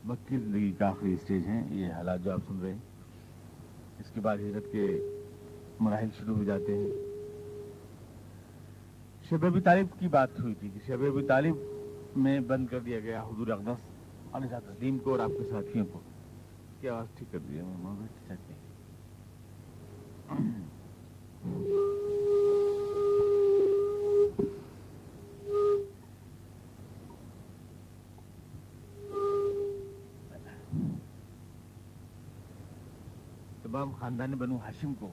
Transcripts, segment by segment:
مکی زندگی کا آخری اسٹیج ہیں یہ حالات جو آپ سن رہے ہیں. اس کے بعد ہجرت کے مراحل شروع ہو جاتے ہیں. شب ابی طالب کی بات ہوئی تھی کہ شب ابی طالب میں بند کر دیا گیا حضور اقدس علیہ تسلیم کو اور آپ کے ساتھیوں کو. کیا آواز ٹھیک کر دیا تمام خاندان بنو ہاشم کو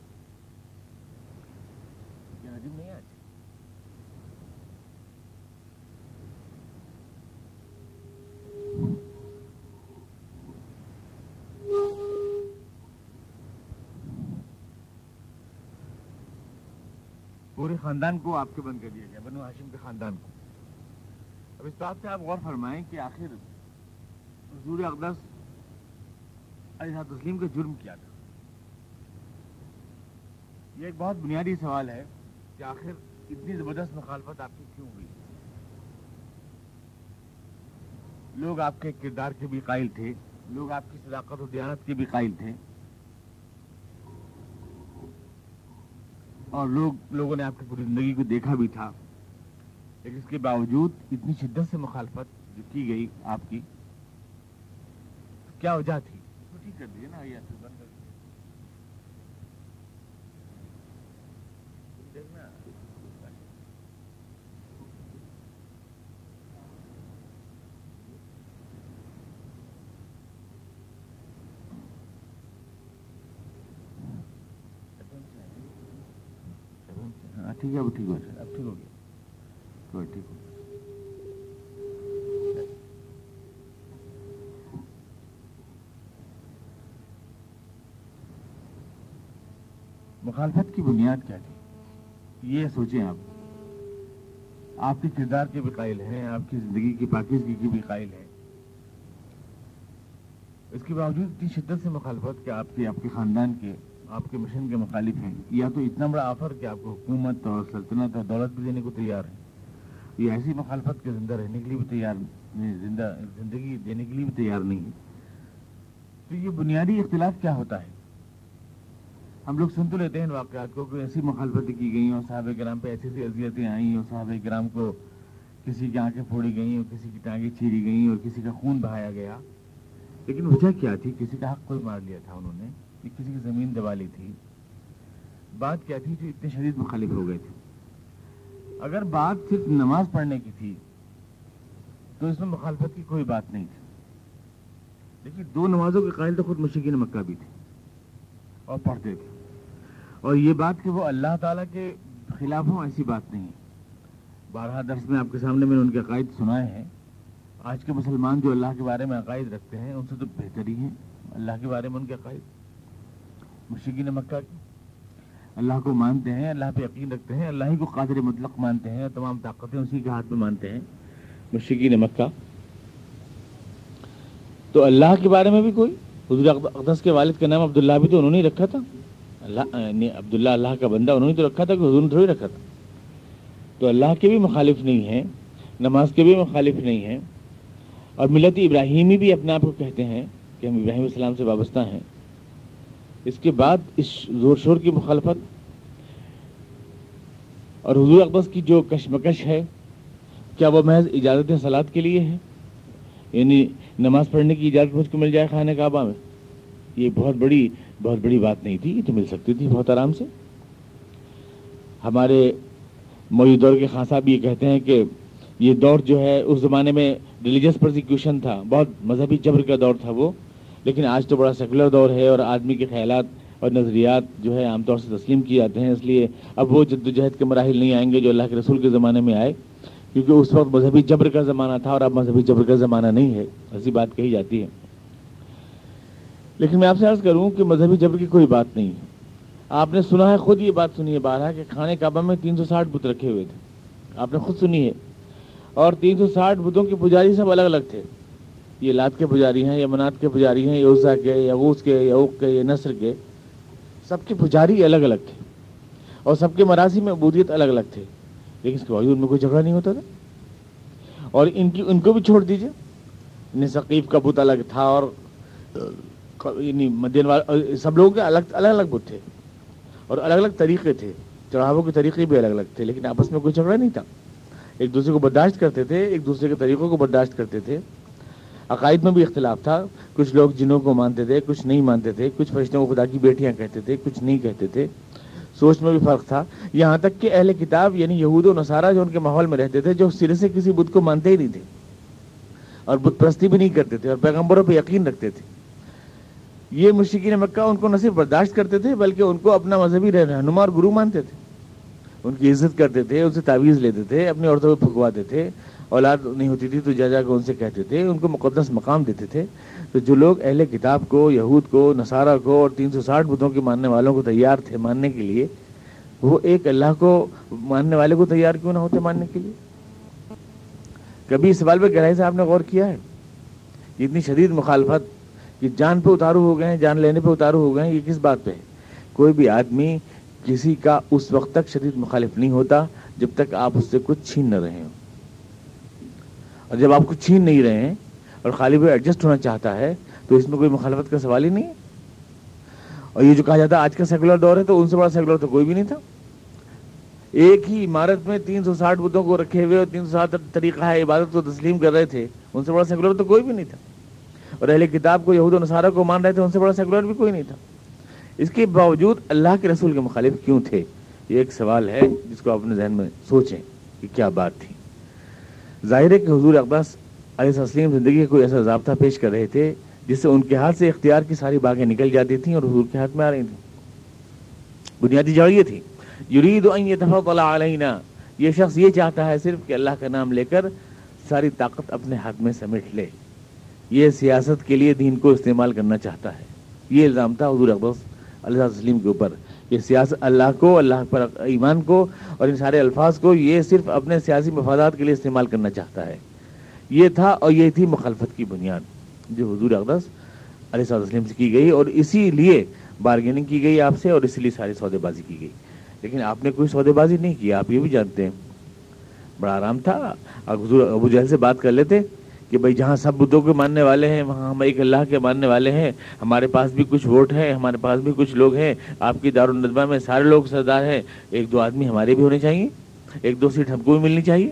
یہ عجیب نہیں ہے. پورے خاندان کو آپ کے بند کر دیا گیا, بنو ہاشم کے خاندان کو. اب اس بات سے آپ غور فرمائیں کہ آخر حضور اقدس علیہ تسلیم کا جرم کیا تھا. یہ ایک بہت بنیادی سوال ہے کہ آخر اتنی زبردست مخالفت آپ کی کیوں ہوئی. لوگ آپ کے کردار کے بھی قائل تھے, لوگ آپ کی صداقت و دیانت کے بھی قائل تھے, اور لوگوں نے آپ کی پوری زندگی کو دیکھا بھی تھا, لیکن اس کے باوجود اتنی شدت سے مخالفت جو کی گئی آپ کی, کیا وجہ تھی؟ اس کو ٹھیک کر دیجیے نا. یہ بند کر دیکھنا. ٹھیک ہے, اب ٹھیک ہو گیا, اب ٹھیک ہو گیا, کوئی ٹھیک ہو گیا. مخالفت کی بنیاد کیا تھی یہ سوچیں آپ. آپ کے کردار کے بھی قائل ہیں, آپ کی زندگی کی پاکیزگی کے بھی قائل ہیں, اس کے باوجود اتنی شدت سے مخالفت کہ آپ کے خاندان کے, آپ کے مشن کے مخالف ہیں. یا تو اتنا بڑا آفر کہ آپ کو حکومت اور سلطنت اور دولت بھی دینے کو تیار ہیں, یہ ایسی مخالفت کے زندہ رہنے کے لیے بھی تیار نہیں, زندگی دینے کے لیے بھی تیار نہیں ہے. تو یہ بنیادی اختلاف کیا ہوتا ہے؟ ہم لوگ سن تو لیتے ہیں ان واقعات کو کہ ایسی مخالفتیں کی گئی اور صحابہ کرام پہ ایسی ایسی اذیتیں آئیں اور صحابہ کرام کو کسی کی آنکھیں پھوڑی گئیں اور کسی کی ٹانگیں چیری گئیں اور کسی کا خون بہایا گیا. لیکن وجہ کیا تھی؟ کسی کا حق کوئی مار لیا تھا انہوں نے, کسی کی زمین دبا لی تھی. بات کیا تھی جو اتنے شدید مخالف ہو گئے تھے؟ اگر بات صرف نماز پڑھنے کی تھی تو اس میں مخالفت کی کوئی بات نہیں تھی. لیکن دو نمازوں کے قائل تو خود مشرکین مکہ بھی تھے اور پڑھتے تھے, اور یہ بات کہ وہ اللہ تعالیٰ کے خلاف ہوں ایسی بات نہیں ہے. بارہا درس میں آپ کے سامنے میں نے ان کے عقائد سنائے ہیں. آج کے مسلمان جو اللہ کے بارے میں عقائد رکھتے ہیں ان سے تو بہتر ہی ہیں اللہ کے بارے میں ان کے عقائد. مشرکین مکہ کی اللہ کو مانتے ہیں, اللہ پہ یقین رکھتے ہیں, اللہ ہی کو قادر مطلق مانتے ہیں, اور تمام طاقتیں اسی کے ہاتھ میں مانتے ہیں مشرکین مکہ. تو اللہ کے بارے میں بھی کوئی, حضور اقدس کے والد کا نام عبداللہ بھی تو انہوں نے رکھا تھا. عبداللہ اللہ کا بندہ انہوں نے تو رکھا تھا, کہ حضور نے تھوڑی رکھا تھا. تو اللہ کے بھی مخالف نہیں ہیں, نماز کے بھی مخالف نہیں ہیں, اور ملت ابراہیمی بھی اپنے آپ کو کہتے ہیں کہ ہم ابراہیم علیہ السلام سے وابستہ ہیں. اس کے بعد اس زور شور کی مخالفت اور حضور اقدس کی جو کشمکش ہے, کیا وہ محض اجازت صلاۃ کے لیے ہے؟ یعنی نماز پڑھنے کی اجازت مجھ کو مل جائے خانہ کعبہ میں, یہ بہت بڑی بات نہیں تھی, یہ تو مل سکتی تھی بہت آرام سے. ہمارے موجودہ دور کے خان صاحب یہ کہتے ہیں کہ یہ دور جو ہے اس زمانے میں ریلیجس پرسیکیوشن تھا, بہت مذہبی جبر کا دور تھا وہ, لیکن آج تو بڑا سیکولر دور ہے اور آدمی کے خیالات اور نظریات جو ہے عام طور سے تسلیم کیے جاتے ہیں. اس لیے اب وہ جدوجہد کے مراحل نہیں آئیں گے جو اللہ کے رسول کے زمانے میں آئے, کیونکہ اس وقت مذہبی جبر کا زمانہ تھا اور اب مذہبی جبر کا زمانہ نہیں ہے, ایسی بات کہی جاتی ہے. لیکن میں آپ سے عرض کروں کہ مذہبی جبر کی کوئی بات نہیں ہے. آپ نے سنا ہے, خود یہ بات سنی ہے بارہا کہ خانہ کعبہ میں 360 بت رکھے ہوئے تھے, آپ نے خود سنی ہے, اور 360 بتوں کے پجاری سب الگ الگ تھے. یہ لات کے پجاری ہیں, یا منات کے پجاری ہیں, یا عزا کے, یا غوث کے, یا عوق کے, یا نصر کے, سب کے پجاری الگ الگ تھے, اور سب کے مراسم میں عبودیت الگ الگ تھے. لیکن اس کے باوجود ان میں کوئی جھگڑا نہیں ہوتا تھا. اور ان کو بھی چھوڑ دیجئے, یعنی ثقیف کا بت الگ تھا اور یعنی مدین والے سب لوگوں کے الگ الگ بت تھے اور الگ الگ طریقے تھے، چڑھاووں کے طریقے بھی الگ الگ تھے، لیکن آپس میں کوئی جھگڑا نہیں تھا، ایک دوسرے کو برداشت کرتے تھے، ایک دوسرے کے طریقوں کو برداشت کرتے تھے۔ عقائد میں بھی اختلاف تھا، کچھ لوگ جنوں کو مانتے تھے، کچھ نہیں مانتے تھے، کچھ فرشتوں کو خدا کی بیٹیاں کہتے تھے، کچھ نہیں کہتے تھے، سوچ میں بھی فرق تھا، یہاں تک کہ اہل کتاب یعنی یہود و نصارہ جو ان کے ماحول میں رہتے تھے، جو سرے سے کسی بت کو مانتے ہی نہیں تھے اور بت پرستی بھی نہیں کرتے تھے اور پیغمبروں پہ یقین رکھتے تھے، یہ مشرکین مکہ ان کو نہ صرف برداشت کرتے تھے بلکہ ان کو اپنا مذہبی رہنما اور گرو مانتے تھے، ان کی عزت کرتے تھے، ان سے تعویذ لیتے تھے، اپنی عورتوں کو پھکواتے تھے، اولاد نہیں ہوتی تھی تو جا جا کے ان سے کہتے تھے، ان کو مقدس مقام دیتے تھے۔ تو جو لوگ اہل کتاب کو، یہود کو، نصارہ کو اور 360 بتوں کے ماننے والوں کو تیار تھے ماننے کے لیے، وہ ایک اللہ کو ماننے والے کو تیار کیوں نہ ہوتے ماننے کے لیے؟ کبھی اس سوال پہ گہرائی سے آپ نے غور کیا ہے؟ اتنی شدید مخالفت کہ جان پہ اتارو ہو گئے ہیں، جان لینے پہ اتارو ہو گئے ہیں، یہ کس بات پہ ہے؟ کوئی بھی آدمی کسی کا اس وقت تک شدید مخالف نہیں ہوتا جب تک آپ اس سے کچھ چھین نہ رہے ہوں، اور جب آپ کچھ چھین نہیں رہے ہیں اور خالی وہ ایڈجسٹ ہونا چاہتا ہے تو اس میں کوئی مخالفت کا سوال ہی نہیں ہے۔ اور یہ جو کہا جاتا ہے آج کا سیکولر دور ہے، تو ان سے بڑا سیکولر تو کوئی بھی نہیں تھا۔ ایک ہی عمارت میں 360 بتوں کو رکھے ہوئے اور 360 طریقہ ہے عبادت کو تسلیم کر رہے تھے، ان سے بڑا سیکولر تو کوئی بھی نہیں تھا۔ اور اہل کتاب کو، یہود و نصارہ کو مان رہے تھے، ان سے بڑا سیکولر بھی کوئی نہیں تھا۔ اس کے باوجود اللہ کے رسول کے مخالف کیوں تھے؟ یہ ایک سوال ہے جس کو اپنے ذہن میں سوچیں کہ کیا بات تھی۔ ظاہر ہے کہ حضور اقدس علیہ السلام زندگی کا کوئی ایسا ضابطہ پیش کر رہے تھے جس سے ان کے ہاتھ سے اختیار کی ساری باغیں نکل جاتی تھیں اور حضور کے ہاتھ میں آ رہی تھیں۔ بنیادی جڑ یہ تھی، یرید ان یتفضل علینا، یہ شخص یہ چاہتا ہے صرف کہ اللہ کا نام لے کر ساری طاقت اپنے ہاتھ میں سمیٹ لے، یہ سیاست کے لیے دین کو استعمال کرنا چاہتا ہے۔ یہ الزام تھا حضور اقدس علیہ السلام کے اوپر، یہ سیاست اللہ کو، اللہ پر ایمان کو اور ان سارے الفاظ کو یہ صرف اپنے سیاسی مفادات کے لیے استعمال کرنا چاہتا ہے۔ یہ تھا اور یہ تھی مخالفت کی بنیاد جو حضور اقدس علیہ السلام سے کی گئی، اور اسی لیے بارگیننگ کی گئی آپ سے، اور اسی لیے ساری سودے بازی کی گئی۔ لیکن آپ نے کوئی سودے بازی نہیں کی، آپ یہ بھی جانتے ہیں، بڑا آرام تھا، حضور ابو جہل سے بات کر لیتے کہ بھائی جہاں سب بتوں کے ماننے والے ہیں وہاں ہم ایک اللہ کے ماننے والے ہیں، ہمارے پاس بھی کچھ ووٹ ہیں، ہمارے پاس بھی کچھ لوگ ہیں، آپ کی دارالندوہ میں سارے لوگ سردار ہیں، ایک دو آدمی ہمارے بھی ہونے چاہیے، ایک دو سیٹ ہم کو بھی ملنی چاہیے۔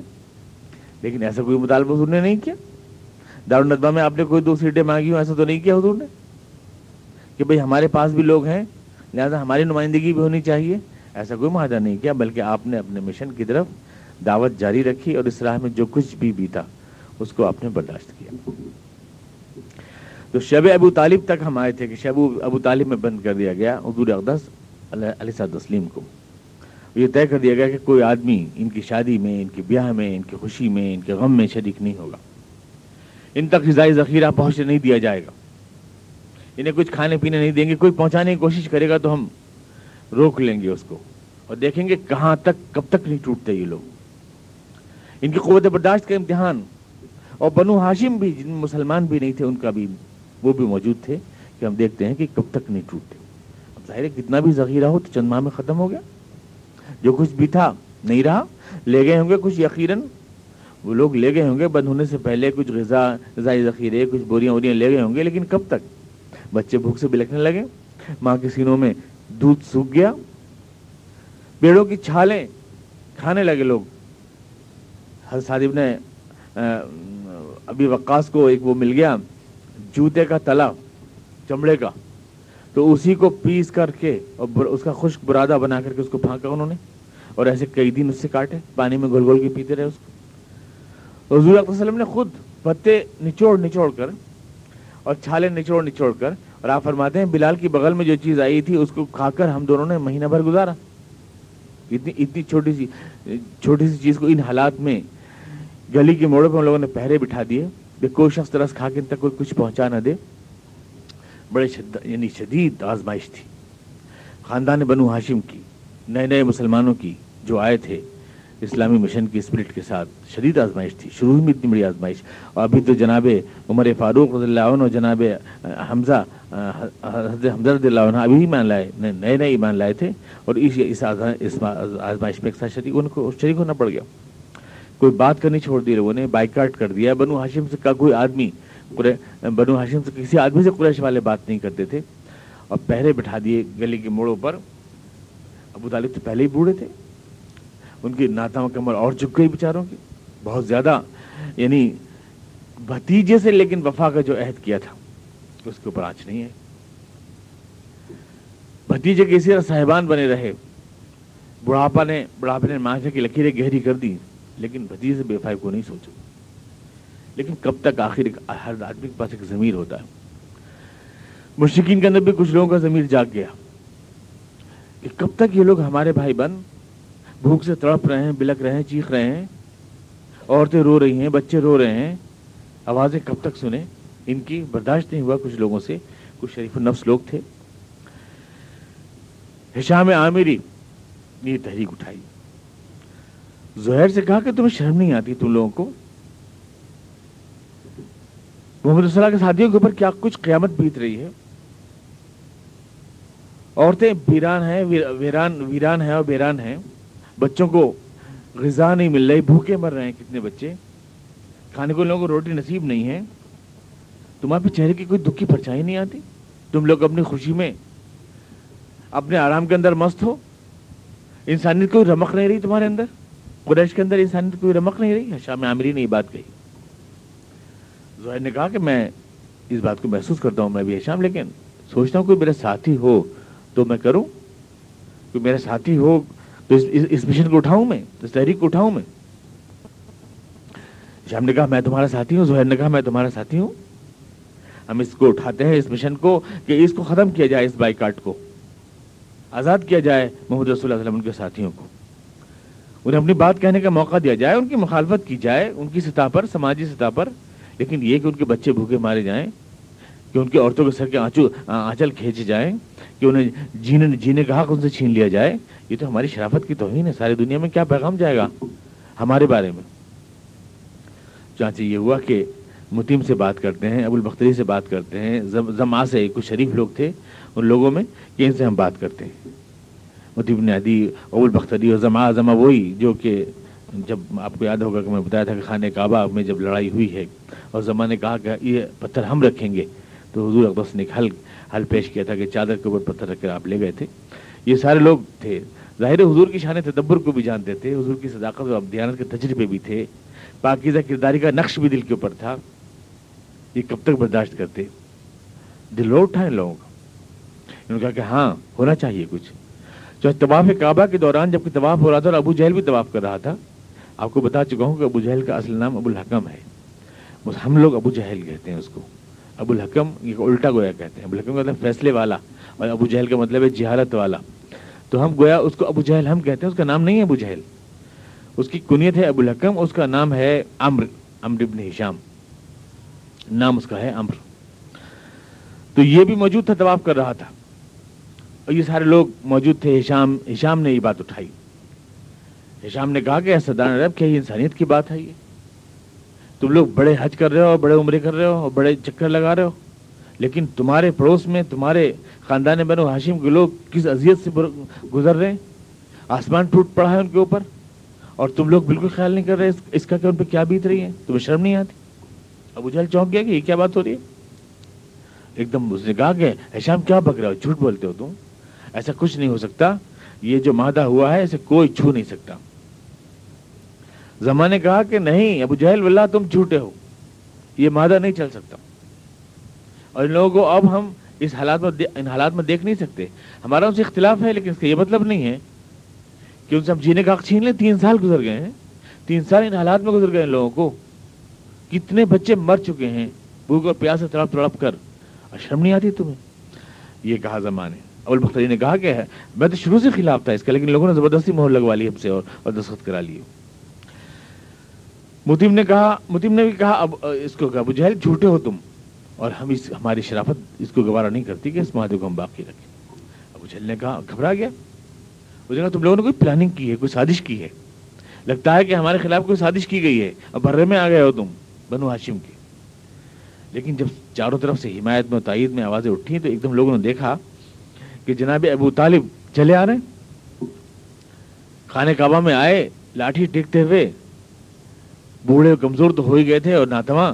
لیکن ایسا کوئی مطالبہ حضور نے نہیں کیا۔ دارالندوہ میں آپ نے کوئی 2 سیٹیں مانگی ہوں، ایسا تو نہیں کیا حضور نے کہ بھئی ہمارے پاس بھی لوگ ہیں لہذا ہماری نمائندگی بھی ہونی چاہیے، ایسا کوئی معاہدہ نہیں کیا، بلکہ آپ نے اپنے مشن کی طرف دعوت جاری رکھی اور اس راہ میں جو کچھ بھی بیتا اس کو آپ نے برداشت کیا۔ تو شب ابو طالب تک ہم آئے تھے کہ شب ابو طالب میں بند کر دیا گیا حضور اقدس علیہ السلام کو، یہ طے کر دیا گیا کہ کوئی آدمی ان کی شادی میں، ان کے بیاہ میں، ان کی خوشی میں، ان کے غم میں شریک نہیں ہوگا، ان تک غذائی ذخیرہ پہنچنے نہیں دیا جائے گا، انہیں کچھ کھانے پینے نہیں دیں گے، کوئی پہنچانے کی کوشش کرے گا تو ہم روک لیں گے اس کو اور دیکھیں گے کہاں تک، کب تک نہیں ٹوٹتے یہ لوگ۔ ان کی قوت برداشت کا امتحان، اور بنو ہاشم بھی جن مسلمان بھی نہیں تھے ان کا بھی وہ بھی موجود تھے کہ ہم دیکھتے ہیں کہ کب تک نہیں ٹوٹتے۔ اب ظاہر ہے کتنا بھی ذخیرہ ہو تو چند ماہ میں ختم ہو گیا، جو کچھ بھی تھا نہیں رہا، لے گئے ہوں گے کچھ، یقیناً وہ لوگ لے گئے ہوں گے بند ہونے سے پہلے کچھ غذائی ذخیرے، کچھ بوریاں لے گئے ہوں گے، لیکن کب تک؟ بچے بھوک سے بلکنے لگے، ماں کے سینوں میں دودھ سوکھ گیا، پیڑوں کی چھالیں کھانے لگے لوگ۔ حضرت سعد ابن ابی وقاص کو ایک وہ مل گیا جوتے کا تلا چمڑے کا، تو اسی کو پیس کر کے اور اس کا خشک برادہ بنا کر کے اس کو پھانکا انہوں نے، اور ایسے کئی دن اس سے کاٹے، پانی میں گھول گھول کے پیتے رہے اس کو۔ حضور صلی اللہ علیہ وسلم نے خود پتے نچوڑ کر اور چھالے نچوڑ کر، اور آپ فرماتے ہیں بلال کی بغل میں جو چیز آئی تھی اس کو کھا کر ہم دونوں نے مہینہ بھر گزارا۔ اتنی چھوٹی سی چیز کو ان حالات میں گلی کے موڑوں پہ ہم لوگوں نے پہرے بٹھا دیے کہ کوئی شخص ترس کھا کے ان تک کوئی کچھ پہنچا نہ دے۔ بڑے شدید آزمائش تھی خاندان بنو ہاشم کی، نئے مسلمانوں کی جو آئے تھے اسلامی مشن کی اسپرٹ کے ساتھ، شدید آزمائش تھی، شروع میں اتنی بڑی آزمائش۔ اور ابھی تو جناب عمر فاروق رضی اللہ عنہ اور جناب حمزہ رضی اللہ عنہ ابھی ایمان لائے، نئے ایمان لائے تھے، اور اس آزمائش میں ایک ساتھ شریک ہونا پڑ گیا۔ کوئی بات کرنی چھوڑ دی، لوگوں نے بائیکاٹ کر دیا۔ بنو ہاشم سے کا کوئی آدمی بنو ہاشم سے کسی آدمی سے قریش والے بات نہیں کرتے تھے، اور پہرے بٹھا دیے گلی کے موڑوں پر. ابو طالب تو پہلے ہی بوڑھے تھے، ان کی ناتواں کمر اور جھک گئی بیچاروں کی بہت زیادہ. یعنی بھتیجے سے لیکن وفا کا جو عہد کیا تھا اس کے اوپر آنچ نہیں ہے. بھتیجے کے اسی طرح صاحبان بنے رہے. بڑھاپے نے معاشرے کی لکیریں گہری کر دی، لیکن بھتیجے سے بے وفائی کو نہیں سوچا. لیکن کب تک؟ آخر ہر آدمی کے پاس ایک ضمیر ہوتا ہے. مشرکین کے اندر بھی کچھ لوگوں کا ضمیر جاگ گیا کہ کب تک یہ لوگ ہمارے بھائی بن بھوک سے تڑپ رہے ہیں، بلک رہے ہیں، چیخ رہے ہیں، عورتیں رو رہی ہیں، بچے رو رہے ہیں، آوازیں کب تک سنیں؟ ان کی برداشت نہیں ہوا کچھ لوگوں سے. کچھ شریف النفس لوگ تھے. ہشام عامری نے یہ تحریک اٹھائی. زہیر سے کہا کہ تمہیں شرم نہیں آتی تم لوگوں کو؟ محمد صلی اللہ کے ساتھیوں کے اوپر کیا کچھ قیامت بیت رہی ہے. عورتیں ویران ہیں اور بیران ہیں. بچوں کو غذا نہیں مل رہی، بھوکے مر رہے ہیں کتنے بچے. کھانے کو لوگوں کو روٹی نصیب نہیں ہے. تمہارے چہرے کی کوئی دکھ کی پرچھائی نہیں آتی؟ تم لوگ اپنی خوشی میں اپنے آرام کے اندر مست ہو. انسانیت کوئی رمق نہیں رہی تمہارے اندر؟ قریش کے اندر انسانیت کوئی رمق نہیں رہی؟ ہشام عامری نے یہ بات کہی. زہیر نے کہا کہ میں اس بات کو محسوس کرتا ہوں، میں بھی ہشام، لیکن سوچتا ہوں کوئی میرا ساتھی ہو تو میں کروں. کوئی میرا ساتھی ہو تو اس مشن کو اٹھاؤں، میں اس تحریک کو اٹھاؤں. میں ہشام نے کہا میں تمہارا ساتھی ہوں. زہیر نے کہا میں تمہارا ساتھی ہوں. ہم اس کو اٹھاتے ہیں، اس مشن کو، کہ اس کو ختم کیا جائے، اس بائیکاٹ کو آزاد کیا جائے. محمد رسول اللہ صلی اللہ علیہ وسلم ان کے ساتھیوں کو انہیں اپنی بات کہنے کا موقع دیا جائے، ان کی مخالفت کی جائے ان کی سطح پر، سماجی سطح پر. لیکن یہ کہ ان کے بچے بھوکے مارے جائیں، کہ ان کی عورتوں کے سر کے آنچل کھینچے جائیں، کہ انہیں جینے کا حق ان سے چھین لیا جائے، یہ تو ہماری شرافت کی توہین ہے. ساری دنیا میں کیا پیغام جائے گا ہمارے بارے میں؟ چانچہ یہ ہوا کہ متیم سے بات کرتے ہیں، ابو البختری سے بات کرتے ہیں، زما سے کچھ شریف لوگ تھے ان لوگوں میں، کہ ان سے ہم بات کرتے ہیں. متیم بن عدی، ابو البختری اور زما وہی جو کہ جب آپ کو یاد ہوگا کہ میں بتایا تھا کہ خانہ کعبہ میں جب لڑائی ہوئی ہے اور زما نے کہا کہ یہ پتھر ہم رکھیں گے، تو حضور اقدس نے ایک حل پیش کیا تھا کہ چادر کے اوپر پتھر رکھ کر آپ لے گئے تھے. یہ سارے لوگ تھے. ظاہر حضور کی شان تدبر کو بھی جانتے تھے، حضور کی صداقت اور دیانت کے تجربے بھی تھے، پاکیزہ کرداری کا نقش بھی دل کے اوپر تھا. یہ کب تک برداشت کرتے؟ دل لوٹ تھا ان لوگوں کا. انہوں نے کہا کہ ہاں ہونا چاہیے کچھ. جو طواف کعبہ کے دوران جب کہ طواف ہو رہا تھا اور ابو جہل بھی طواف کر رہا تھا، آپ کو بتا چکا ہوں کہ ابو جہل کا اصل نام ابو الحکم ہے. بس ہم لوگ ابو جہل کہتے ہیں اس کو. ابو الحکم یہ الٹا گویا کہتے ہیں. ابو الحکم کا مطلب فیصلے والا، اور ابو جہل کا مطلب ہے جہالت والا. تو ہم گویا اس کو ابو جہل ہم کہتے ہیں. اس کا نام نہیں ہے ابو جہل، اس کی کنیت ہے ابو الحکم. اس کا نام ہے عمرو بن ہشام، نام اس کا ہے عمرو. تو یہ بھی موجود تھا، طواف کر رہا تھا، اور یہ سارے لوگ موجود تھے. ہشام نے یہ بات اٹھائی. ہشام نے کہا کہ صدران عرب کیا یہ انسانیت کی بات ہے؟ یہ تم لوگ بڑے حج کر رہے ہو، بڑے عمرے کر رہے ہو اور بڑے چکر لگا رہے ہو، لیکن تمہارے پڑوس میں تمہارے خاندان بنو ہاشم کے لوگ کس اذیت سے گزر رہے ہیں. آسمان ٹوٹ پڑا ہے ان کے اوپر، اور تم لوگ بالکل خیال نہیں کر رہے اس کا کہ ان پہ کیا بیت رہی ہے. تمہیں شرم نہیں آتی؟ ابو جہل چونک گیا کہ یہ کیا بات ہو رہی ہے. ایک دم اس نے کہا کہ ہشام کیا بک رہے ہو، جھوٹ بولتے ہو تم، ایسا کچھ نہیں ہو سکتا. یہ جو معاہدہ ہوا ہے اسے کوئی چھو نہیں سکتا. زما نے کہا کہ نہیں ابو جہل واللہ تم جھوٹے ہو، یہ معاہدہ نہیں چل سکتا. اور ان لوگوں کو اب ہم ان حالات میں دیکھ نہیں سکتے. ہمارا ان سے اختلاف ہے، لیکن اس کا یہ مطلب نہیں ہے کہ ان سے ہم جینے کا حق چھین لیں. 3 سال گزر گئے ہیں، 3 سال ان حالات میں گزر گئے ان لوگوں کو. کتنے بچے مر چکے ہیں بھوک اور پیاس سے تڑپ کر، اور شرم نہیں آتی تمہیں؟ یہ کہا زما نے. ابو البختری نے کہا کہ میں تو شروع سے خلاف تھا اس کا، لیکن لوگوں نے زبردستی مہر لگوا لی ہم سے اور دستخط کرا لیے. متیم نے بھی کہا اب اس کو ابو جہل جھوٹے ہو تم، اور ہماری شرافت اس کو گوارا نہیں کرتی کہ اس معاہدے کو ہم باقی رکھیں. ابو جہل نے کہا، گھبرا گیا. اس نے کہا تم لوگوں نے کوئی پلاننگ کی ہے، کوئی سازش کی ہے، لگتا ہے کہ ہمارے خلاف کوئی سازش کی گئی ہے، اب بھرے میں آ گئے ہو تم بنو ہاشم کے. لیکن جب چاروں طرف سے حمایت میں تائید میں آوازیں اٹھی تو ایک دم لوگوں نے دیکھا کہ جناب ابو طالب چلے آ رہے ہیں. خانہ کعبہ میں آئے لاٹھی ٹیکتے ہوئے. بوڑھے کمزور تو ہو ہی گئے تھے اور ناتواں،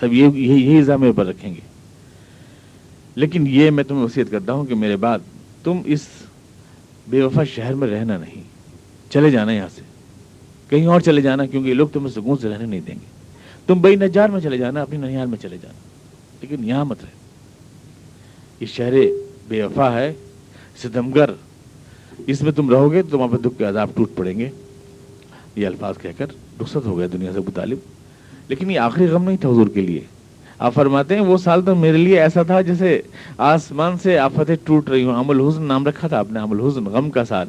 سب یہی الزام میرے پر رکھیں گے. لیکن یہ میں تمہیں وصیت کرتا ہوں کہ میرے بعد تم اس بے وفا شہر میں رہنا نہیں، چلے جانا یہاں سے، کہیں اور چلے جانا، کیونکہ یہ لوگ تمہیں سکون سے رہنے نہیں دیں گے. تم بئی نجار میں چلے جانا، اپنی ننیال میں چلے جانا، لیکن یہاں مت رہے. یہ شہر بے وفا ہے، ستمگر، اس میں تم رہو گے تو تمہارے دکھ کے عذاب ٹوٹ پڑیں گے. یہ الفاظ کہہ کر رخصت ہو گیا دنیا سے ابو طالب. لیکن یہ آخری غم نہیں تھا حضور کے لیے. آپ فرماتے ہیں وہ سال تو میرے لیے ایسا تھا جیسے آسمان سے آفتیں ٹوٹ رہی ہوں. عام الحزن نام رکھا تھا آپ نے، عام الحزن، غم کا سال.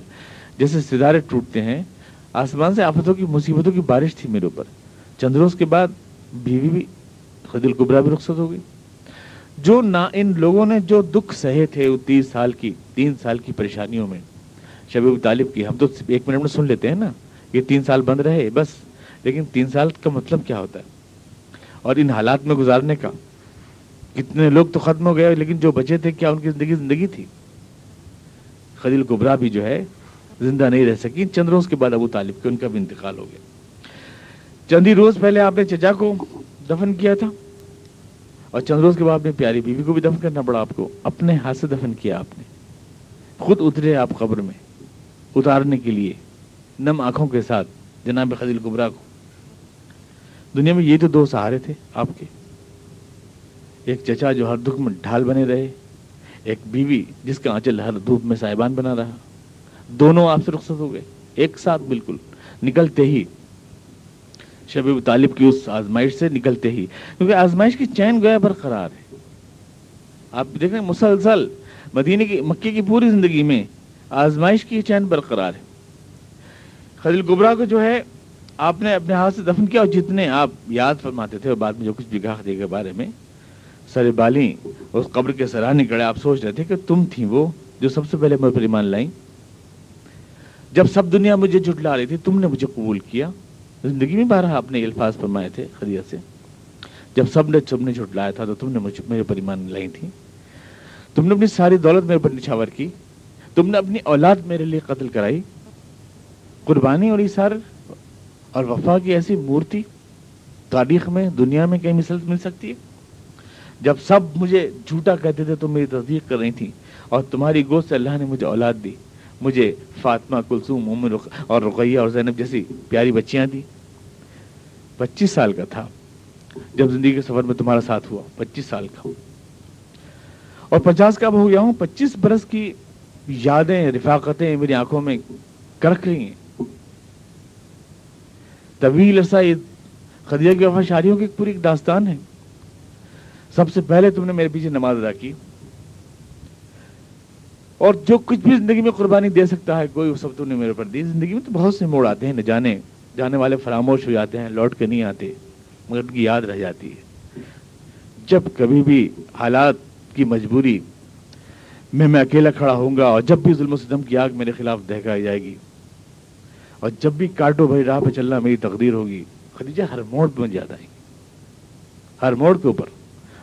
جیسے ستارے ٹوٹتے ہیں، آسمان سے آفتوں کی، مصیبتوں کی بارش تھی میرے اوپر. چند روز کے بعد بیوی بھی، خدیجہ الکبریٰ بھی رخصت ہو گئی. جو ان لوگوں نے جو دکھ سہے تھے 3 سال کی پریشانیوں میں شب ابو طالب کی، ہم تو 1 منٹ میں سن لیتے ہیں نا، یہ 3 سال بند رہے بس. لیکن 3 سال کا مطلب کیا ہوتا ہے، اور ان حالات میں گزارنے کا. کتنے لوگ تو ختم ہو گئے، لیکن جو بچے تھے کیا ان کی زندگی تھی. خدیجہ الکبریٰ بھی جو ہے زندہ نہیں رہ سکی. چند روز کے بعد ابو طالب کے ان کا بھی انتقال ہو گیا. چند ہی روز پہلے آپ نے چچا کو دفن کیا تھا، اور چند روز کے بعد اپنی پیاری بیوی کو بھی دفن کرنا پڑا. آپ کو اپنے ہاتھ سے دفن کیا آپ نے، خود اترے آپ قبر میں اتارنے کے لیے نم آنکھوں کے ساتھ جناب خدیجہ الکبریٰ کو. دنیا میں یہ تو 2 سہارے تھے آپ کے، ایک چچا جو ہر دکھ میں ڈھال بنے رہے، ایک بیوی جس کا آنچل ہر دھوپ میں سائبان بنا رہا. دونوں آپ سے رخصت ہو گئے ایک ساتھ، بالکل نکلتے ہی شب ابو طالب کی اس آزمائش سے نکلتے ہی. کیونکہ آزمائش کی چین گویا برقرار ہے. آپ دیکھ رہے ہیں مسلسل مکے کی پوری زندگی میں آزمائش کی چین برقرار ہے. خدیجہ الکبریٰ کو جو ہے آپ نے اپنے ہاتھ سے دفن کیا، اور جتنے آپ یاد فرماتے تھے اور بعد میں جو کچھ بھی کہا خدیجہ کے بارے میں، سر بالی اس قبر کے سراہ نکڑے، آپ سوچ رہے تھے کہ تم تھیں وہ جو سب سے پہلے مجھ پر ایمان لائیں. جب سب دنیا مجھے جھٹلا رہی تھی تم نے مجھے قبول کیا. زندگی میں بارہا آپ نے الفاظ فرمائے تھے خدیجہ سے، جب سب نے جھٹلایا تھا تو تم نے میرے پر ایمان لائی تھی. تم نے اپنی ساری دولت میرے پر نچھاور کی، تم نے اپنی اولاد میرے لیے قتل کرائی. قربانی اور ایثار اور وفا کی ایسی مورتی تاریخ میں، دنیا میں کہیں مثل مل سکتی ہے؟ جب سب مجھے جھوٹا کہتے تھے تم میری تصدیق کر رہی تھیں، اور تمہاری گود سے اللہ نے مجھے اولاد دی، مجھے فاطمہ، کلثوم، اور رقیہ اور زینب جیسی پیاری بچیاں دی. 25 سال کا تھا جب زندگی کے سفر میں تمہارا ساتھ ہوا، 25 سال کا، اور 50 کا ہو گیا ہوں. 25 برس کی یادیں، رفاقتیں میری آنکھوں میں کرک رہی ہیں. طویل عرصہ یہ خدیجہ کی وفا شاریوں کی پوری ایک داستان ہے. سب سے پہلے تم نے میرے پیچھے نماز ادا کی، اور جو کچھ بھی زندگی میں قربانی دے سکتا ہے کوئی، وہ سب تم نے میرے پر دی. زندگی میں تو بہت سے موڑ آتے ہیں، نہ جانے والے فراموش ہو جاتے ہیں، لوٹ کے نہیں آتے، مگر ان کی یاد رہ جاتی ہے. جب کبھی بھی حالات کی مجبوری میں اکیلا کھڑا ہوں گا، اور جب بھی ظلم و ستم کی آگ میرے خلاف دہکائی جائے گی، اور جب بھی کاٹو بھائی راہ پہ چلنا میری تقدیر ہوگی، خدیجہ ہر موڑ پہ مجھے یاد آئے گی، ہر موڑ کے اوپر.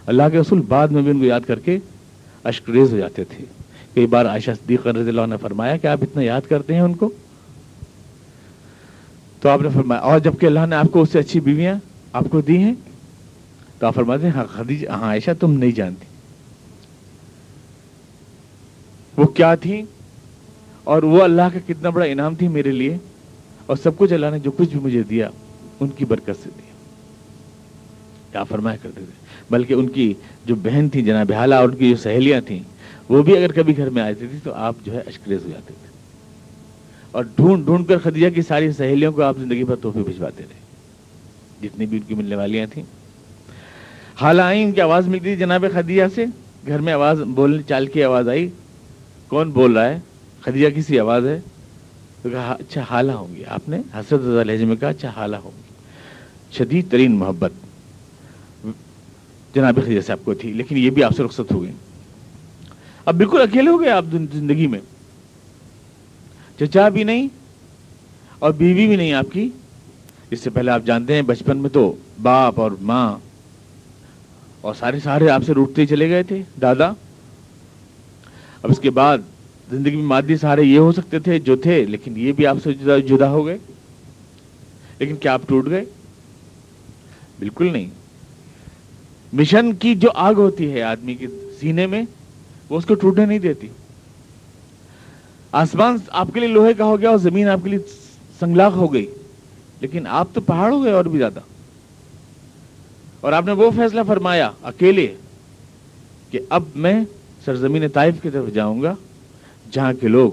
اللہ کے رسول بعد میں بھی ان کو یاد کر کے اشک ریز ہو جاتے تھے. کئی بار عائشہ صدیقہ رضی اللہ عنہ نے فرمایا کہ آپ اتنا یاد کرتے ہیں ان کو؟ تو آپ نے فرمایا، اور جبکہ اللہ نے آپ کو اس سے اچھی بیویاں آپ کو دی ہیں، تو آپ فرماتے ہیں ہاں خدیجہ، ہاں عائشہ تم نہیں جانتی وہ کیا تھی، اور وہ اللہ کا کتنا بڑا انعام تھی میرے لیے، اور سب کچھ اللہ نے جو کچھ بھی مجھے دیا ان کی برکت سے دیا. کیا فرمایا کرتے تھے. بلکہ ان کی جو بہن تھی جناب حالہ، اور ان کی جو سہیلیاں تھیں، وہ بھی اگر کبھی گھر میں آتی تھی تو آپ جو ہے اشکریز ہو جاتے تھے، اور ڈھونڈ کر خدیجہ کی ساری سہیلیوں کو آپ زندگی پر تحفے بھجواتے رہے، جتنی بھی ان کی ملنے والیاں تھیں. حالہ آئی، ان کی آواز ملتی تھی جناب خدیجہ سے، گھر میں آواز، بولنے چال کی آواز آئی، کون بول رہا ہے؟ خدیجہ کی سی آواز ہے. تو کہا اچھا حالہ ہوں گی. آپ نے حسرت زدہ لہجے میں کہا اچھا حالہ ہوں گی. شدید ترین محبت جناب خدیجہ سے آپ کو تھی، لیکن یہ بھی آپ سے رخصت ہو گئی. اب بالکل اکیلے ہو گئے آپ زندگی میں. چچا بھی نہیں اور بیوی بھی نہیں آپ کی. اس سے پہلے آپ جانتے ہیں بچپن میں تو باپ اور ماں اور سارے آپ سے روٹتے چلے گئے تھے، دادا. اب اس کے بعد زندگی میں مادی سہارے یہ ہو سکتے تھے جو تھے، لیکن یہ بھی آپ سے جدا ہو گئے. لیکن کیا آپ ٹوٹ گئے؟ بالکل نہیں. مشن کی جو آگ ہوتی ہے آدمی کے سینے میں وہ اس کو ٹوٹنے نہیں دیتی. آسمان آپ کے لیے لوہے کا ہو گیا اور زمین آپ کے لیے سنگلاخ ہو گئی، لیکن آپ تو پہاڑ ہو گئے اور بھی زیادہ. اور آپ نے وہ فیصلہ فرمایا اکیلے کہ اب میں سرزمین طائف کی طرف جاؤں گا جہاں کے لوگ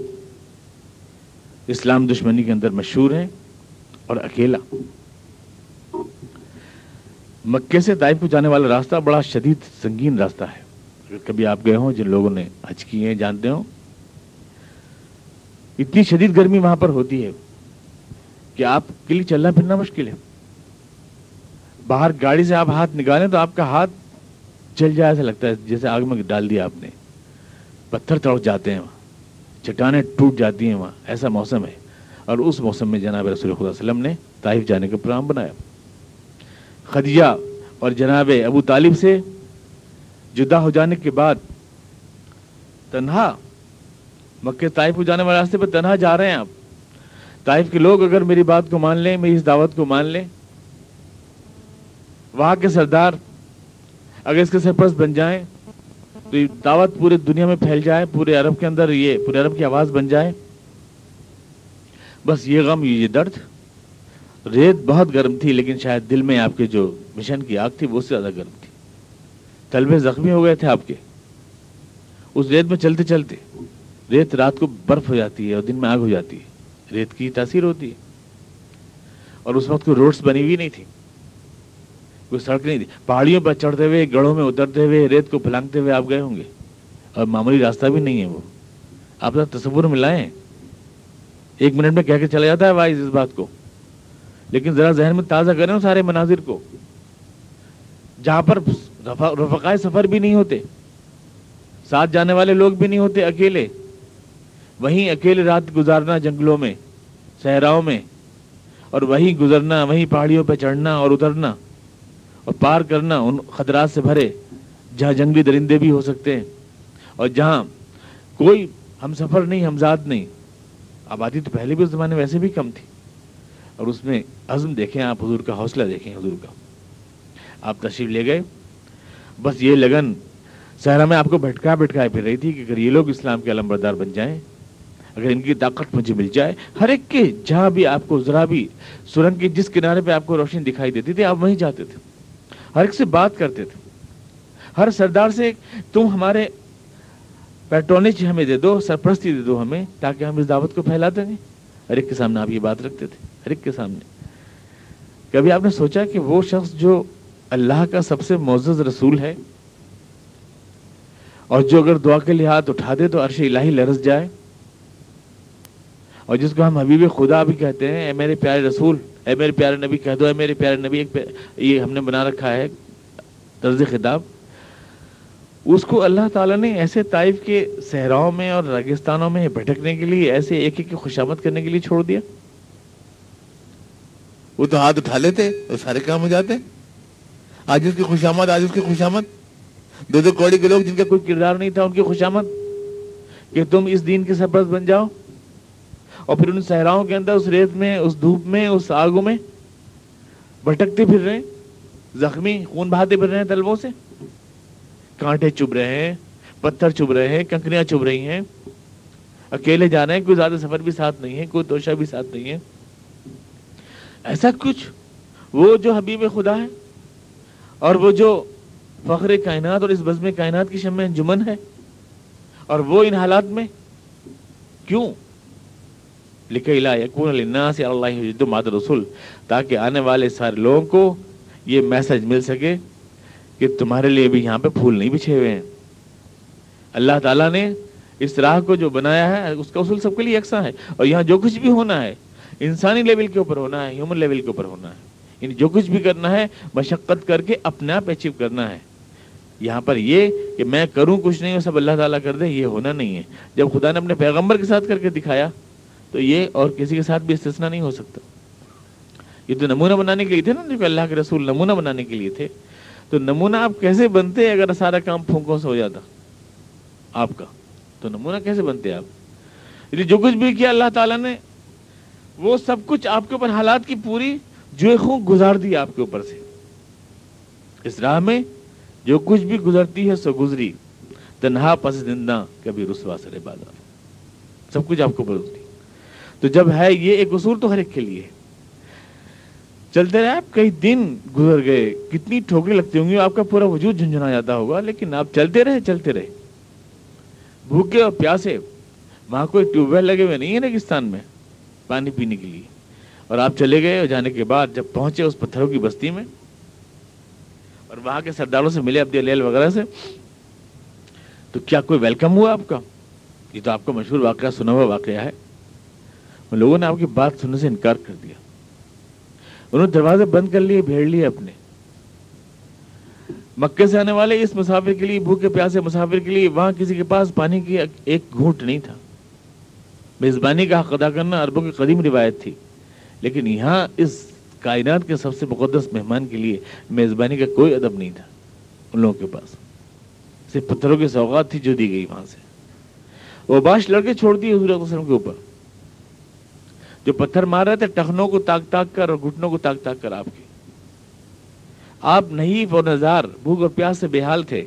اسلام دشمنی کے اندر مشہور ہیں، اور اکیلا. مکے سے طائف کو جانے والا راستہ بڑا شدید سنگین راستہ ہے. اگر کبھی آپ گئے ہوں، جن لوگوں نے حج کیے ہیں جانتے ہوں، اتنی شدید گرمی وہاں پر ہوتی ہے کہ آپ کے لیے چلنا پھرنا مشکل ہے. باہر گاڑی سے آپ ہاتھ نکالیں تو آپ کا ہاتھ جل جائے، ایسا لگتا ہے جیسے آگ میں ڈال دیا آپ نے. پتھر تڑک جاتے ہیں وہاں، چٹانیں ٹوٹ جاتی ہیں وہاں، ایسا موسم ہے. اور اس موسم میں جناب رسول خدا صلی اللہ علیہ وسلم نے طائف جانے کا پروگرام بنایا. خدیجہ اور جناب ابو طالب سے جدا ہو جانے کے بعد تنہا مکہ طائف کو جانے والے راستے پہ تنہا جا رہے ہیں آپ. طائف کے لوگ اگر میری بات کو مان لیں، میری اس دعوت کو مان لیں، وہاں کے سردار اگر اس کے سرپرست بن جائیں تو یہ دعوت پورے دنیا میں پھیل جائے، پورے عرب کے اندر یہ پورے عرب کی آواز بن جائے. بس یہ غم، یہ درد. ریت بہت گرم تھی، لیکن شاید دل میں آپ کے جو مشن کی آگ تھی وہ اس سے زیادہ گرم تھی. تلوے زخمی ہو گئے تھے آپ کے اس ریت میں چلتے چلتے. ریت رات کو برف ہو جاتی ہے اور دن میں آگ ہو جاتی ہے. ریت کی تاثیر ہوتی ہے. اور اس وقت کوئی روڈز بنی ہوئی نہیں تھی، کوئی سڑک نہیں تھی. پہاڑیوں پر چڑھتے ہوئے، گڑھوں میں اترتے ہوئے، ریت کو پھلانگتے ہوئے آپ گئے ہوں گے. اور معمولی راستہ بھی نہیں ہے وہ. آپ ذرا تصور میں لائیں. 1 منٹ میں کہہ کے چلا جاتا ہے وائز اس بات کو، لیکن ذرا ذہن میں تازہ کریں ان سارے مناظر کو، جہاں پر رفقائے سفر بھی نہیں ہوتے، ساتھ جانے والے لوگ بھی نہیں ہوتے، اکیلے. وہیں اکیلے رات گزارنا جنگلوں میں، صحراؤں میں، اور وہیں گزرنا، وہیں پہاڑیوں پہ چڑھنا اور اترنا اور پار کرنا ان خطرات سے بھرے جہاں جنگلی درندے بھی ہو سکتے ہیں اور جہاں کوئی ہم سفر نہیں، ہمزاد نہیں. آبادی تو پہلے بھی اس زمانے ویسے بھی کم تھی. اور اس میں عزم دیکھیں آپ، حضور کا حوصلہ دیکھیں حضور کا. آپ تشریف لے گئے. بس یہ لگن صحرا میں آپ کو بھٹکائے پھر رہی تھی کہ اگر یہ لوگ اسلام کے علمبردار بن جائیں، اگر ان کی طاقت مجھے مل جائے. ہر ایک کے جہاں بھی آپ کو ذرا بھی سرنگ کے جس کنارے پہ آپ کو روشنی دکھائی دیتی تھی آپ وہیں جاتے تھے. ہر ایک سے بات کرتے تھے. ہر سردار سے تم ہمارے پیٹرونیج ہمیں دے دو، سرپرستی دے دو ہمیں، تاکہ ہم اس دعوت کو پھیلاتے رہیں. ہر ایک کے سامنے آپ یہ بات رکھتے تھے، ہر ایک کے سامنے. کبھی آپ نے سوچا کہ وہ شخص جو اللہ کا سب سے معزز رسول ہے اور جو اگر دعا کے لیے ہاتھ اٹھا دے تو عرش الہی لرز جائے، اور جس کو ہم حبیب خدا بھی کہتے ہیں، اے میرے پیارے رسول، اے میرے پیارے نبی کہہ دو، اے میرے پیارے نبی، یہ ہم نے بنا رکھا ہے طرز خطاب. اس کو اللہ تعالیٰ نے ایسے طائف کے صحراؤں میں اور ریگستانوں میں بھٹکنے کے لیے، ایسے ایک ایک کی خوشامد کرنے کے لیے چھوڑ دیا. وہ تو ہاتھ اٹھا لیتے اور سارے کام ہو جاتے. آج اس کی خوشامد، آج اس کی خوشامد. 2 کوڑی کے لوگ جن کا کوئی کردار نہیں تھا، ان کی خوشامد کہ تم اس دین کے سرپرست بن جاؤ. اور پھر ان صحراؤں کے اندر، اس ریت میں، اس دھوپ میں، اس آگوں میں بھٹکتے پھر رہے، زخمی، خون بہاتے پھر رہے ہیں تلووں سے. کانٹے چبھ رہے ہیں، پتھر چبھ رہے ہیں، کنکریاں چبھ رہی ہیں. اکیلے جا رہے ہیں، کوئی زیادہ سفر بھی ساتھ نہیں ہے، کوئی توشہ بھی ساتھ نہیں ہے. ایسا کچھ وہ جو حبیب خدا ہے اور وہ جو فخر کائنات اور اس بزم کائنات کی شمع انجمن ہے، اور وہ ان حالات میں کیوں؟ لِكَيْ لَا يَكُونَ لِلنَّاسِ عَلَى اللَّهِ حُجَّةٌ بَعْدَ الرُّسُلِ، تاکہ آنے والے سارے لوگوں کو یہ میسج مل سکے کہ تمہارے لیے بھی یہاں پہ پھول نہیں بچھے ہوئے ہیں. اللہ تعالیٰ نے اس راہ کو جو بنایا ہے اس کا اصول سب کے لیے یکساں ہے. اور یہاں جو کچھ بھی ہونا ہے انسانی لیول کے اوپر ہونا ہے، ہیومن لیول کے اوپر ہونا ہے. یعنی جو کچھ بھی کرنا ہے مشقت کر کے اپنے آپ اچیو کرنا ہے. یہاں پر یہ کہ میں کروں کچھ نہیں اور سب اللہ تعالیٰ کر دے، یہ ہونا نہیں ہے. جب خدا نے اپنے پیغمبر کے ساتھ کر کے دکھایا تو یہ اور کسی کے ساتھ بھی استثناء نہیں ہو سکتا. یہ تو نمونہ بنانے کے لیے تھے نا، جو کہ اللہ کے رسول نمونہ بنانے کے لیے تھے. تو نمونہ آپ کیسے بنتے اگر سارا کام پھونکوں سے ہو جاتا آپ کا؟ تو نمونہ کیسے بنتے آپ؟ جو کچھ بھی کیا اللہ تعالیٰ نے وہ سب کچھ آپ کے اوپر، حالات کی پوری جوئے خون گزار دی آپ کے اوپر سے. اس راہ میں جو کچھ بھی گزرتی ہے سو گزری، تنہا پس زندہ کبھی رسوا سر بازار، سب کچھ آپ کو بولتی. تو جب ہے یہ ایک اصول تو ہر ایک کے لیے ہے. چلتے رہے آپ، کئی دن گزر گئے، کتنی ٹھوکریں لگتی ہوں گی، آپ کا پورا وجود جھنجھنا جاتا ہوگا، لیکن آپ چلتے رہے بھوکے اور پیاسے. وہاں کوئی ٹیوب ویل لگے ہوئے نہیں ہے ریگستان میں پانی پینے کے لیے، اور آپ چلے گئے. اور جانے کے بعد جب پہنچے اس پتھروں کی بستی میں اور وہاں کے سرداروں سے ملے، عبد اللیل وغیرہ سے، تو کیا کوئی ویلکم ہوا آپ کا؟ یہ تو آپ کا مشہور واقعہ، سنا ہوا واقعہ ہے. لوگوں نے آپ کی بات سننے سے انکار کر دیا، انہوں نے دروازے بند کر لیے، بھیڑ لیے اپنے. مکے سے آنے والے اس مسافر کے لیے، بھوکے پیاسے مسافر کے لیے، وہاں کسی کے پاس پانی کی ایک گھونٹ نہیں تھا. میزبانی کا حق ادا کرنا عربوں کی قدیم روایت تھی، لیکن یہاں اس کائنات کے سب سے مقدس مہمان کے لیے میزبانی کا کوئی ادب نہیں تھا ان لوگوں کے پاس. صرف پتھروں کی سوغات تھی جو دی گئی وہاں سے. وہ باش لڑکے چھوڑ دیے حضور صلی اللہ علیہ وسلم کے اوپر، جو پتھر مار رہے تھے ٹخنوں کو تاک تاک کر اور گھٹنوں کو تاک تاک کر. آپ نحیف اور نزار، بھوک اور پیاس سے بے حال تھے،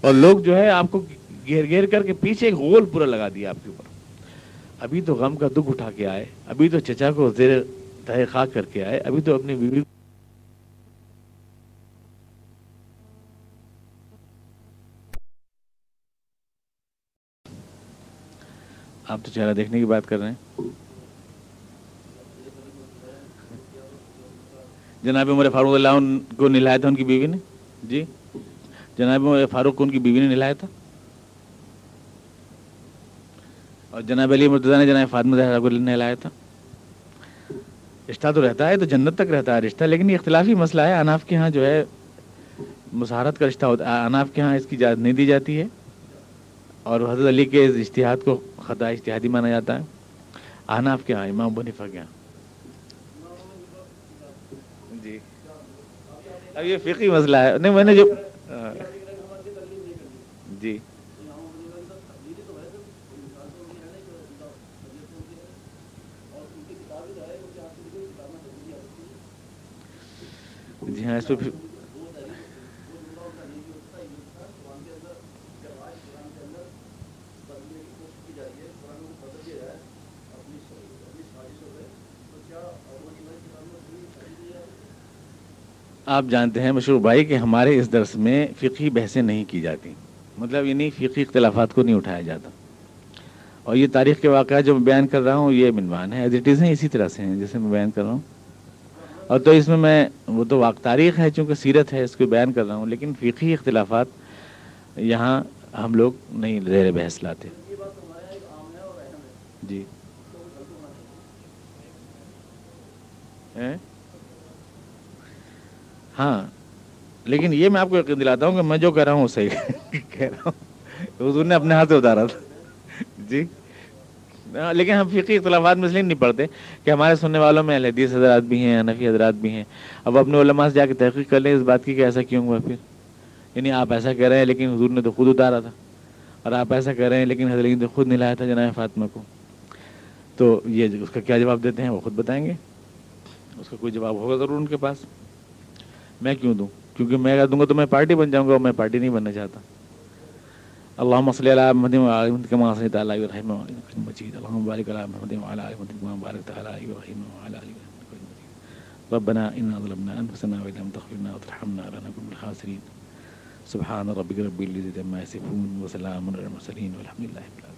اور لوگ جو ہے آپ کو گھیر گھیر کر کے پیچھے ایک غول پورا لگا دیا آپ کے اوپر. ابھی تو غم کا دکھ اٹھا کے آئے، ابھی تو چچا کو زیر تہہ خاک کر کے آئے، ابھی تو اپنی بیوی آپ تو چہرہ دیکھنے کی بات کر رہے ہیں. جناب عمر فاروق اللہ عنہ کو نہلایا تھا ان کی بیوی نے. جی، جناب عمر فاروق کو ان کی بیوی نے نہلایا تھا، اور جناب علی مرتضیٰ نے جناب فاطمہ زہرا کو نہلایا تھا. رشتہ تو رہتا ہے، تو جنت تک رہتا ہے رشتہ، لیکن یہ اختلافی مسئلہ ہے. اناف کے ہاں جو ہے مساہرت کا رشتہ ہوتا ہے، اناف کے ہاں اس کی اجازت نہیں دی جاتی ہے، اور حضرت علی کے اس اجتہاد کو خطا اجتہادی مانا جاتا ہے. اناف کے ہاں، امام ابو حنیفہ کے ہاں. جی، اب یہ فقہی مسئلہ ہے. نہیں، میں نے جو جی جی ہاں، اس پہ آپ جانتے ہیں مشہور بھائی کہ ہمارے اس درس میں فقہی بحثیں نہیں کی جاتی، مطلب یہ نہیں، فقہی اختلافات کو نہیں اٹھایا جاتا. اور یہ تاریخ کے واقعات جو میں بیان کر رہا ہوں یہ عنوان ہے، ایز اٹ از ہیں، اسی طرح سے ہیں جیسے میں بیان کر رہا ہوں. اور تو اس میں وہ تو تاریخ ہے، چونکہ سیرت ہے، اس کو بیان کر رہا ہوں، لیکن فقہی اختلافات یہاں ہم لوگ نہیں زیر بحث لاتے. جی ہاں، لیکن یہ میں آپ کو یقین دلاتا ہوں کہ میں جو کہہ رہا ہوں وہ صحیح کہہ رہا ہوں، حضور نے اپنے ہاتھ سے اتارا تھا. جی، لیکن ہم فقہی اختلافات میں اس لیے نہیں پڑھتے کہ ہمارے سننے والوں میں اہل حدیث حضرات بھی ہیں، حنفی حضرات بھی ہیں. اب اپنے علماء سے جا کے تحقیق کر لیں اس بات کی کہ ایسا کیوں ہوا. پھر یعنی آپ ایسا کہہ رہے ہیں لیکن حضور نے تو خود اتارا تھا، اور آپ ایسا کہہ رہے ہیں لیکن حضرت نے تو خود نہلایا تھا جناب فاطمہ کو. تو یہ اس کا کیا جواب دیتے ہیں وہ خود بتائیں گے. اس کا کوئی جواب ہوگا ضرور ان کے پاس. میں کیوں دوں؟ کیونکہ میں اگر دوں گا تو میں پارٹی بن جاؤں گا، اور میں پارٹی نہیں بننا چاہتا. اللهم صل على محمد وعلى ال محمد كما صليت على ابراهيم وعلى ال ابراهيم مجيد. اللهم بارك على محمد وعلى ال محمد كما باركت على ابراهيم وعلى ال ابراهيم مجيد. ربنا اننا ظلمنا انفسنا وان لم تغفر لنا وترحمنا لنكن من الخاسرين. سبحان ربك رب العزة عما يصفون وسلام على المرسلين والحمد لله رب العالمين.